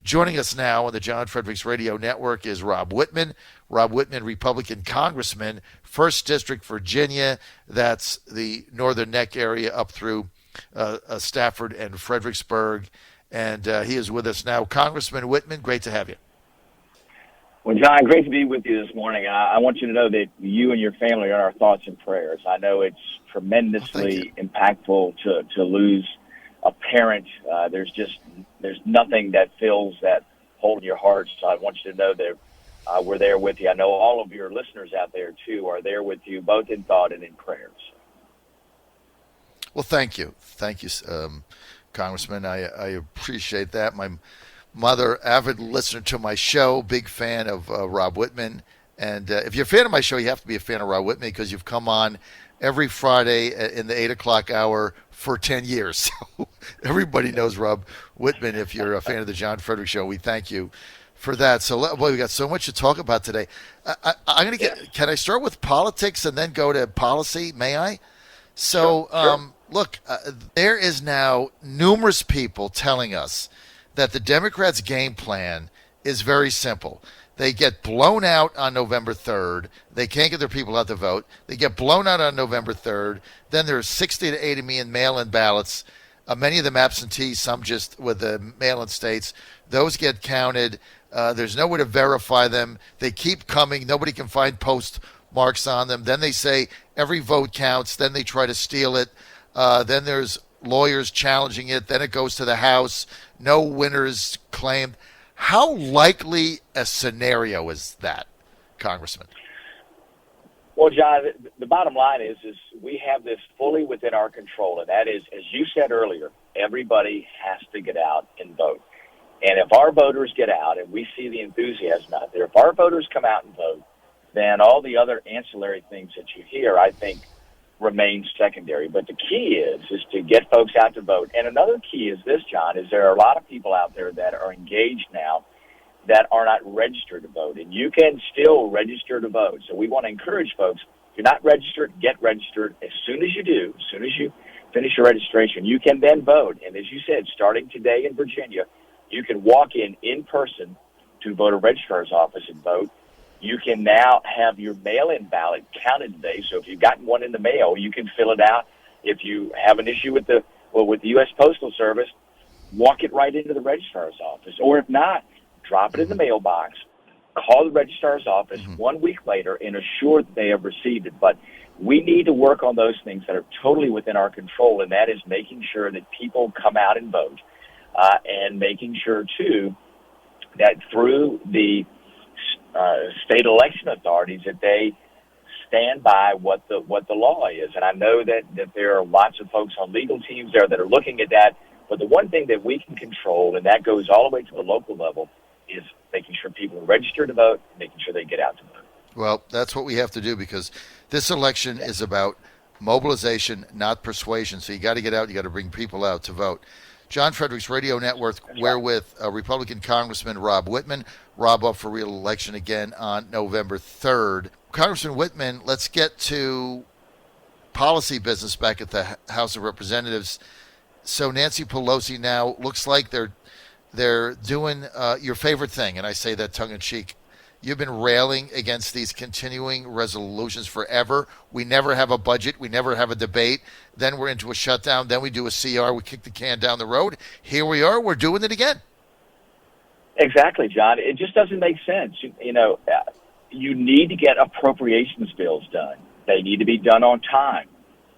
Joining us now on the John Fredericks Radio Network is Rob Wittman. Rob Wittman, Republican Congressman, 1st District, Virginia. That's the Northern Neck area up through Stafford and Fredericksburg. And he is with us now. Congressman Wittman, great to have you. Well, John, great to be with you this morning. I want you to know that you and your family are in our thoughts and prayers. I know it's tremendously impactful to lose a parent. There's nothing that fills that hole in your heart. So I want you to know that we're there with you. I know all of your listeners out there, too, are there with you, both in thought and in prayers. Well, thank you. Thank you, Congressman. I appreciate that. My mother, avid listener to my show, big fan of Rob Wittman. And if you're a fan of my show, you have to be a fan of Rob Wittman because you've come on every Friday in the 8 o'clock hour for 10 years. So everybody knows Rob Wittman if you're a fan of the John Fredericks Show. We thank you for that. So, boy, we got so much to talk about today. I'm going to get. Can I start with politics and then go to policy? May I? So, sure. Look, there is now numerous people telling us that the Democrats' game plan is very simple. They get blown out on November 3rd. They can't get their people out to vote. They get blown out on November 3rd. Then there's 60 to 80 million mail-in ballots, many of them absentee, some just with the mail-in states. Those get counted. There's no way to verify them. They keep coming. Nobody can find postmarks on them. Then they say every vote counts. Then they try to steal it. Then there's lawyers challenging it. Then it goes to the House. No winners claimed. How likely a scenario is that, Congressman? Well, John, the bottom line is we have this fully within our control, and that is, as you said earlier, everybody has to get out and vote. And if our voters get out, and we see the enthusiasm out there, if our voters come out and vote, then all the other ancillary things that you hear, I think, remain secondary. But the key is to get folks out to vote. And another key is this, John, is there are a lot of people out there that are engaged now that are not registered to vote. And you can still register to vote. So we want to encourage folks, if you're not registered, get registered. As soon as you do, as soon as you finish your registration, you can then vote. And as you said, starting today in Virginia, you can walk in person to voter registrar's office and vote. You can now have your mail-in ballot counted today. So if you've gotten one in the mail, you can fill it out. If you have an issue with the U.S. Postal Service, walk it right into the registrar's office. Or if not, drop it in the mailbox, call the registrar's office 1 week later and assure that they have received it. But we need to work on those things that are totally within our control, and that is making sure that people come out and vote, and making sure, too, that through the state election authorities that they stand by what the law is. And I know that there are lots of folks on legal teams there that are looking at that. But the one thing that we can control, and that goes all the way to the local level, is making sure people register to vote, making sure they get out to vote. Well, that's what we have to do because this election is about mobilization, not persuasion. So you got to get out. You got to bring people out to vote. John Fredericks Radio Network, we're with Republican Congressman Rob Wittman. Rob up for re-election again on November 3rd. Congressman Wittman, let's get to policy business back at the House of Representatives. So Nancy Pelosi now looks like they're doing your favorite thing, and I say that tongue-in-cheek. You've been railing against these continuing resolutions forever. We never have a budget. We never have a debate. Then we're into a shutdown. Then we do a CR. We kick the can down the road. Here we are. We're doing it again. Exactly, John. It just doesn't make sense. You know, you need to get appropriations bills done. They need to be done on time.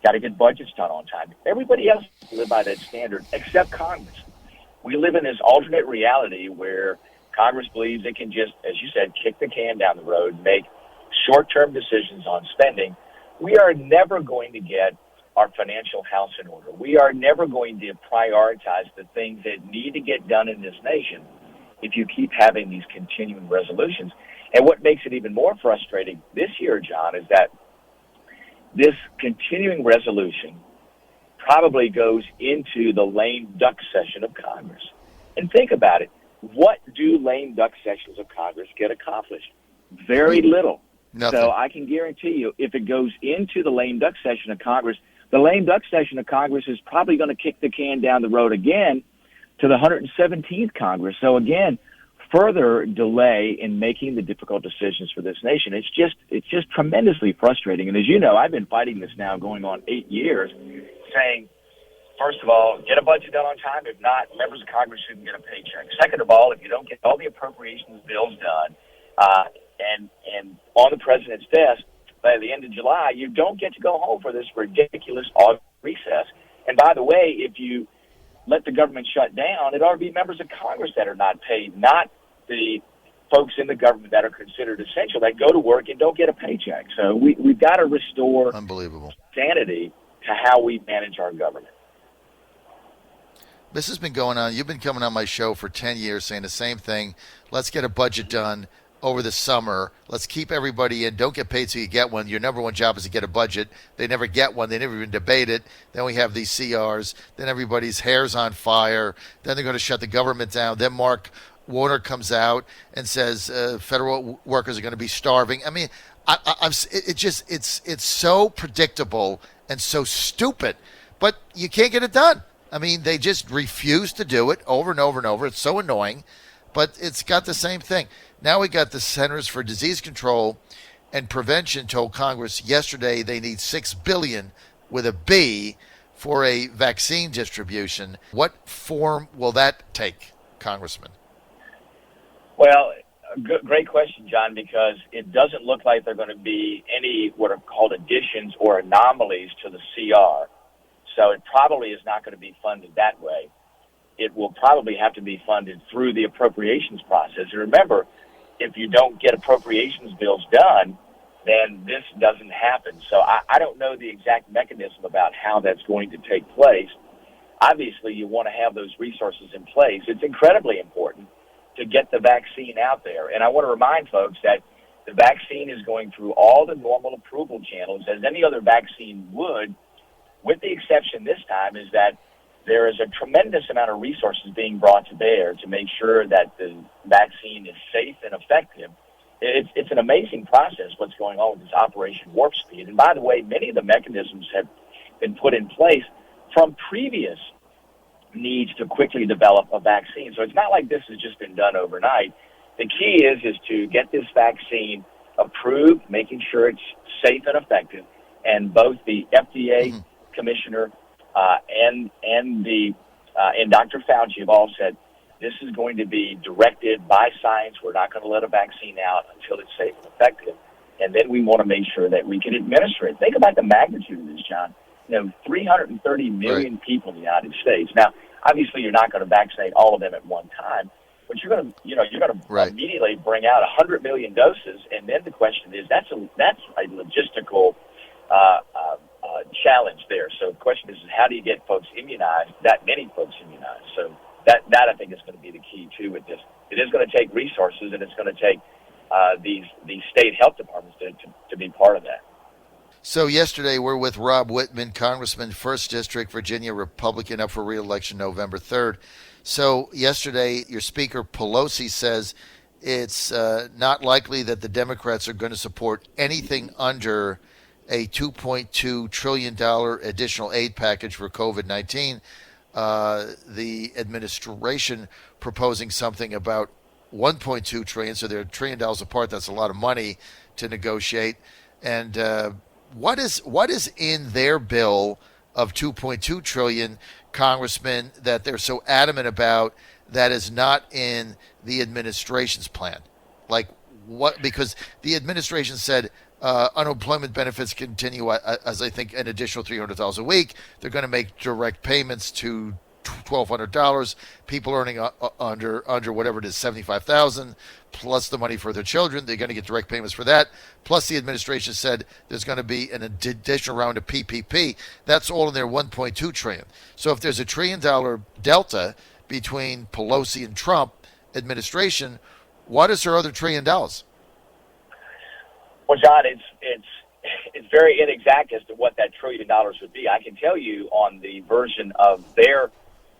Got to get budgets done on time. Everybody else live by that standard except Congress. We live in this alternate reality where Congress believes it can just, as you said, kick the can down the road, make short-term decisions on spending. We are never going to get our financial house in order. We are never going to prioritize the things that need to get done in this nation if you keep having these continuing resolutions. And what makes it even more frustrating this year, John, is that this continuing resolution probably goes into the lame duck session of Congress. And think about it. What do lame duck sessions of Congress get accomplished? Very little. Nothing. So I can guarantee you, if it goes into the lame duck session of Congress, the lame duck session of Congress is probably going to kick the can down the road again to the 117th Congress. So again, further delay in making the difficult decisions for this nation. It's just tremendously frustrating. And as you know, I've been fighting this now going on 8 years, saying, first of all, get a budget done on time. If not, members of Congress shouldn't get a paycheck. Second of all, if you don't get all the appropriations bills done and on the president's desk by the end of July, you don't get to go home for this ridiculous August recess. And by the way, if you let the government shut down, it ought to be members of Congress that are not paid, not the folks in the government that are considered essential that go to work and don't get a paycheck. So we've got to restore unbelievable sanity to how we manage our government. This has been going on. You've been coming on my show for 10 years saying the same thing. Let's get a budget done over the summer. Let's keep everybody in. Don't get paid till you get one. Your number one job is to get a budget. They never get one. They never even debate it. Then we have these CRs. Then everybody's hair's on fire. Then they're going to shut the government down. Then Mark Warner comes out and says federal workers are going to be starving. I mean, it's so predictable and so stupid, but you can't get it done. I mean, they just refuse to do it over and over and over. It's so annoying, but it's got the same thing. Now we got the Centers for Disease Control and Prevention told Congress yesterday they need $6 billion with a B for a vaccine distribution. What form will that take, Congressman? Well, great question, John, because it doesn't look like there are going to be any what are called additions or anomalies to the CR. So it probably is not going to be funded that way. It will probably have to be funded through the appropriations process. And remember, if you don't get appropriations bills done, then this doesn't happen. So I don't know the exact mechanism about how that's going to take place. Obviously, you want to have those resources in place. It's incredibly important to get the vaccine out there. And I want to remind folks that the vaccine is going through all the normal approval channels as any other vaccine would, with the exception this time is that there is a tremendous amount of resources being brought to bear to make sure that the vaccine is safe and effective. It's an amazing process what's going on with this Operation Warp Speed. And by the way, many of the mechanisms have been put in place from previous needs to quickly develop a vaccine. So it's not like this has just been done overnight. The key is to get this vaccine approved, making sure it's safe and effective, and both the FDA commissioner and Dr. Fauci have all said this is going to be directed by science. We're not going to let a vaccine out until it's safe and effective, and then we want to make sure that we can administer it. Think about the magnitude of this, John. 330 million people in the United States. Now, obviously, you're not going to vaccinate all of them at one time, but you're going to immediately bring out 100 million doses, and then the question is that's a logistical challenge there. So the question is how do you get folks immunized, that many folks immunized? So that I think is going to be the key too with this. It is going to take resources, and it's going to take these state health departments to be part of that. So yesterday we're with Rob Wittman, Congressman, 1st District, Virginia, Republican, up for re-election November 3rd. So yesterday your Speaker Pelosi says it's not likely that the Democrats are going to support anything under a $2.2 trillion additional aid package for COVID-19. The administration proposing something about $1.2 trillion, so they're $1 trillion apart. That's a lot of money to negotiate. And what is in their bill of $2.2 trillion, Congressman, that they're so adamant about that is not in the administration's plan? Like what? Because the administration said unemployment benefits continue as I think an additional $300 a week. They're going to make direct payments to $1,200. People earning under whatever it is, $75,000, plus the money for their children. They're going to get direct payments for that. Plus, the administration said there's going to be an additional round of PPP. That's all in their $1.2 trillion. So if there's a $1 trillion delta between Pelosi and Trump administration, what is their other $1 trillion? Well, John, it's very inexact as to what that $1 trillion would be. I can tell you on the version of their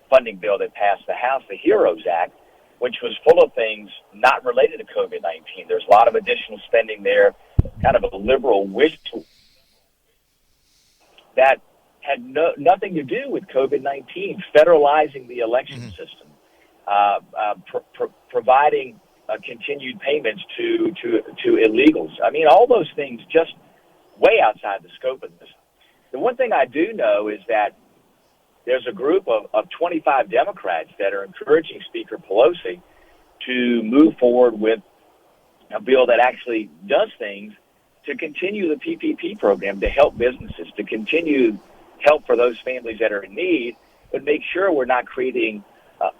funding bill that passed the House, the HEROES Act, which was full of things not related to COVID-19. There's a lot of additional spending there, kind of a liberal wish that had nothing to do with COVID-19, federalizing the election system, providing continued payments to illegals. I mean, all those things just way outside the scope of this. The one thing I do know is that there's a group of 25 Democrats that are encouraging Speaker Pelosi to move forward with a bill that actually does things to continue the PPP program, to help businesses, to continue help for those families that are in need, but make sure we're not creating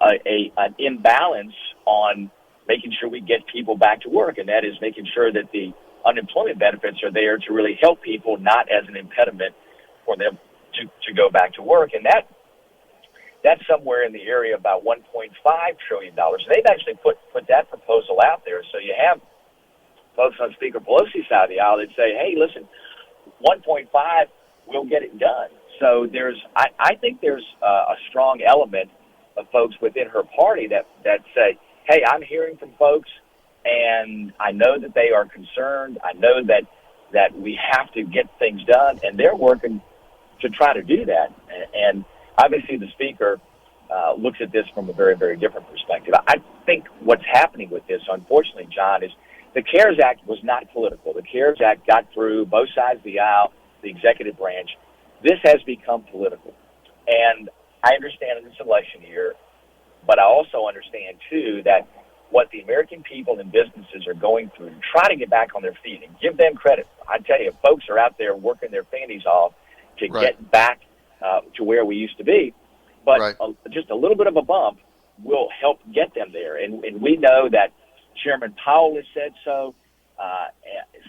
an imbalance on making sure we get people back to work, and that is making sure that the unemployment benefits are there to really help people, not as an impediment for them to go back to work. And that's somewhere in the area of about $1.5 trillion. They've actually put that proposal out there. So you have folks on Speaker Pelosi's side of the aisle that say, hey, listen, 1.5, we'll get it done. So I think there's a strong element of folks within her party that say, hey, I'm hearing from folks, and I know that they are concerned. I know that we have to get things done, and they're working to try to do that. And obviously the Speaker looks at this from a very, very different perspective. I think what's happening with this, unfortunately, John, is the CARES Act was not political. The CARES Act got through both sides of the aisle, the executive branch. This has become political. And I understand in this election year, but I also understand, too, that what the American people and businesses are going through to try to get back on their feet and give them credit. I tell you, folks are out there working their fannies off to get back to where we used to be. But just a little bit of a bump will help get them there. And we know that Chairman Powell has said so,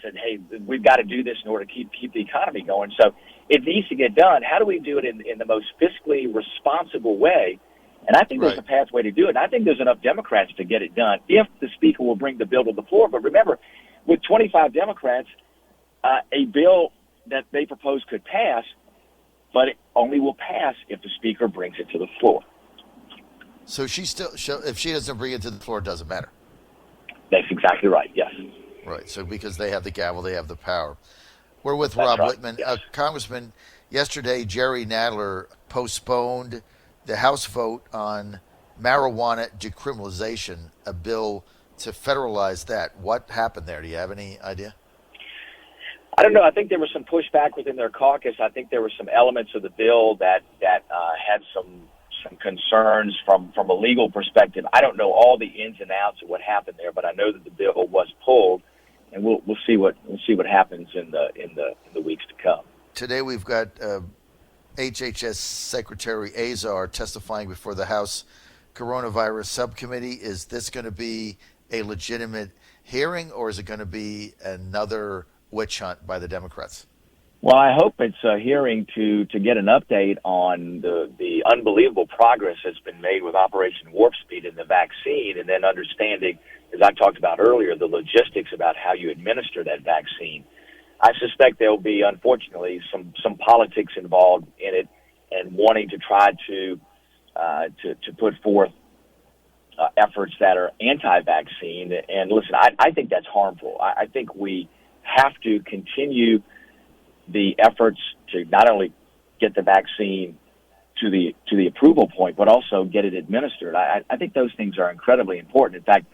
said, hey, we've got to do this in order to keep the economy going. So it needs to get done. How do we do it in the most fiscally responsible way? And I think there's a pathway to do it. And I think there's enough Democrats to get it done if the Speaker will bring the bill to the floor. But remember, with 25 Democrats, a bill that they propose could pass, but it only will pass if the Speaker brings it to the floor. So if she doesn't bring it to the floor, it doesn't matter. That's exactly right, yes. Right, so because they have the gavel, they have the power. We're with That's Rob right, Wittman. yes. Congressman, yesterday Jerry Nadler postponed the House vote on marijuana decriminalization, a bill to federalize that. What happened there? Do you have any idea? I don't know. I think there was some pushback within their caucus. I think there were some elements of the bill that had some concerns from a legal perspective. I don't know all the ins and outs of what happened there, but I know that the bill was pulled, and we'll see what happens in the weeks to come. Today we've got HHS Secretary Azar testifying before the House Coronavirus Subcommittee. Is this going to be a legitimate hearing, or is it going to be another witch hunt by the Democrats? Well, I hope it's a hearing to get an update on the unbelievable progress that's been made with Operation Warp Speed and the vaccine, and then understanding, as I talked about earlier, the logistics about how you administer that vaccine. I suspect there will be, unfortunately, some politics involved in it, and wanting to try to put forth efforts that are anti-vaccine. And listen, I think that's harmful. I think we have to continue the efforts to not only get the vaccine to the approval point, but also get it administered. I think those things are incredibly important. In fact,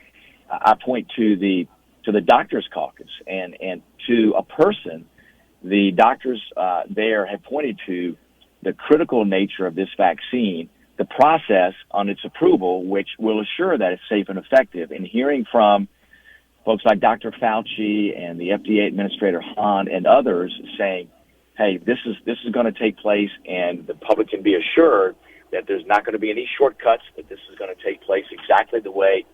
I point to the doctors' caucus and to a person. The doctors there have pointed to the critical nature of this vaccine, the process on its approval, which will assure that it's safe and effective. And hearing from folks like Dr. Fauci and the FDA Administrator Hahn and others saying, hey, this is going to take place, and the public can be assured that there's not going to be any shortcuts, that this is going to take place exactly the way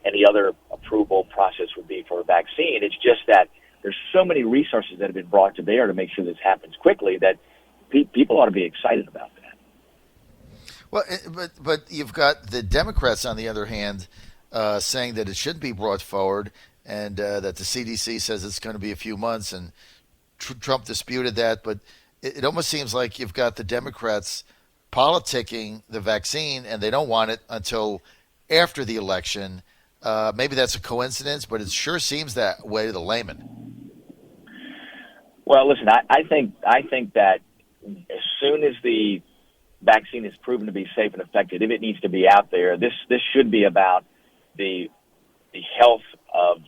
any other approval process would be for a vaccine. It's just that there's so many resources that have been brought to bear to make sure this happens quickly that people ought to be excited about that. Well, but you've got the Democrats, on the other hand, saying that it should be brought forward, and that the CDC says it's going to be a few months, and Trump disputed that. But it almost seems like you've got the Democrats politicking the vaccine, and they don't want it until after the election. Maybe that's a coincidence, but it sure seems that way to the layman. Well, listen, I think that as soon as the vaccine is proven to be safe and effective, if it needs to be out there, this should be about the health of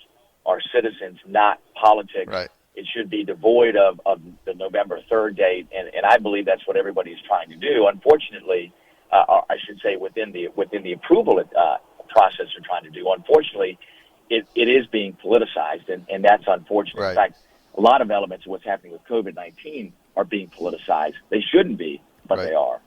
our citizens, not politics. Right. It should be devoid of the November 3rd date, and I believe that's what everybody's trying to do. Unfortunately, I should say within the approval process they're trying to do. Unfortunately, it is being politicized, and that's unfortunate. Right. In fact, a lot of elements of what's happening with COVID-19 are being politicized. They shouldn't be, but Right. they are.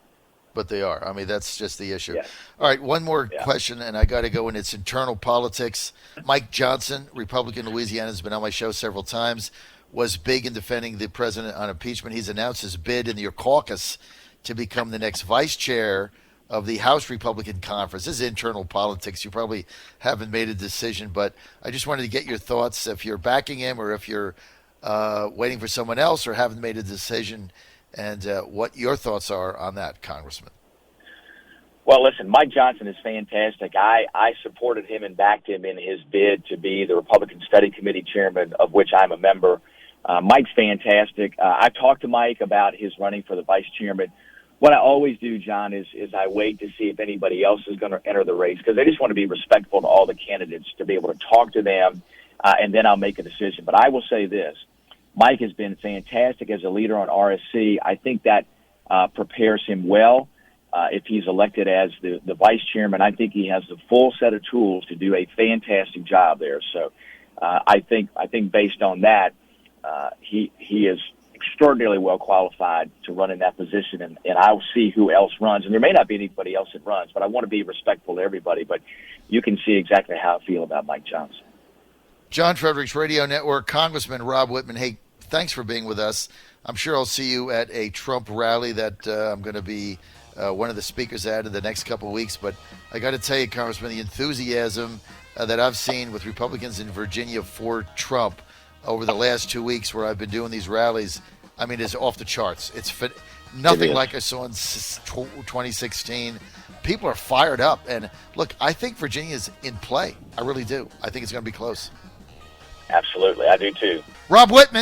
But they are. I mean, that's just the issue. Yes. All right, one more question, and I got to go in. It's internal politics. Mike Johnson, Republican Louisiana, has been on my show several times, was big in defending the president on impeachment. He's announced his bid in your caucus to become the next vice chair of the House Republican Conference. This is internal politics. You probably haven't made a decision, but I just wanted to get your thoughts if you're backing him or if you're waiting for someone else or haven't made a decision, and what your thoughts are on that, Congressman. Well, listen, Mike Johnson is fantastic. I supported him and backed him in his bid to be the Republican Study Committee chairman, of which I'm a member. Mike's fantastic. I've talked to Mike about his running for the vice chairman. What I always do, John, is I wait to see if anybody else is going to enter the race, because I just want to be respectful to all the candidates, to be able to talk to them, and then I'll make a decision. But I will say this. Mike has been fantastic as a leader on RSC. I think that prepares him well. If he's elected as the vice chairman, I think he has the full set of tools to do a fantastic job there. So I think based on that, he is extraordinarily well qualified to run in that position, and I'll see who else runs. And there may not be anybody else that runs, but I want to be respectful to everybody. But you can see exactly how I feel about Mike Johnson. John Fredericks Radio Network, Congressman Rob Wittman. Hey, thanks for being with us. I'm sure I'll see you at a Trump rally that I'm going to be one of the speakers at in the next couple of weeks. But I got to tell you, Congressman, the enthusiasm that I've seen with Republicans in Virginia for Trump over the last 2 weeks where I've been doing these rallies, I mean, is off the charts. It's nothing like I saw in 2016. People are fired up. And, look, I think Virginia's in play. I really do. I think it's going to be close. Absolutely. I do, too. Rob Wittman.